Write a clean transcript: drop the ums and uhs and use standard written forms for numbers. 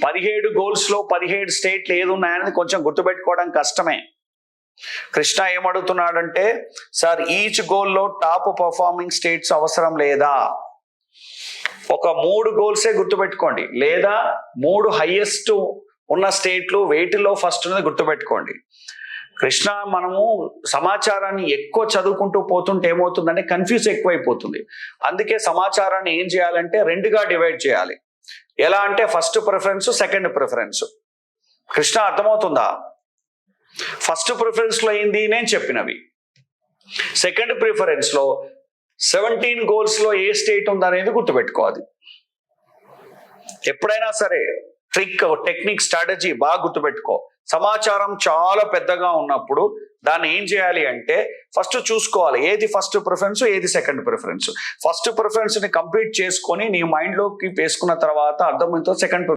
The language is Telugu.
17 గోల్స్లో 17 స్టేట్లు ఏది ఉన్నాయని కొంచెం గుర్తుపెట్టుకోవడం కష్టమే. కృష్ణ ఏమడుగుతున్నాడంటే, సార్ ఈచ్ గోల్లో టాప్ పర్ఫార్మింగ్ స్టేట్స్ అవసరం లేదా? ఒక 3 గోల్సే గుర్తుపెట్టుకోండి, లేదా 3 హైయెస్ట్ ఉన్న స్టేట్లు వేటిలో ఫస్ట్ ఉన్నది గుర్తుపెట్టుకోండి. కృష్ణ మనము సమాచారాన్ని ఎక్కువ చదువుకుంటూ పోతుంటే ఏమవుతుందంటే కన్ఫ్యూజ్ ఎక్కువైపోతుంది. అందుకే సమాచారాన్ని ఏం చేయాలంటే 2గా డివైడ్ చేయాలి. ఎలా అంటే first preference, second preference. Krishna అర్థమవుతుందా? ఫస్ట్ ప్రిఫరెన్స్ లో ఏంది నేను చెప్పినవి, సెకండ్ ప్రిఫరెన్స్ లో 17 గోల్స్ లో ఏ స్టేట్ ఉందనేది గుర్తుపెట్టుకోవాలి. ఎప్పుడైనా సరే ట్రిక్, టెక్నిక్, స్ట్రాటజీ బాగా గుర్తుపెట్టుకో. సమాచారం చాలా పెద్దగా ఉన్నప్పుడు దాన్ని ఏం చేయాలి అంటే ఫస్ట్ చూసుకోవాలి ఏది ఫస్ట్ ప్రిఫరెన్స్, ఏది సెకండ్ ప్రిఫరెన్స్. ఫస్ట్ ప్రిఫరెన్స్ ని కంప్లీట్ చేసుకొని నీ మైండ్ లోకి వేసుకున్న తర్వాత అర్థమైందో సెకండ్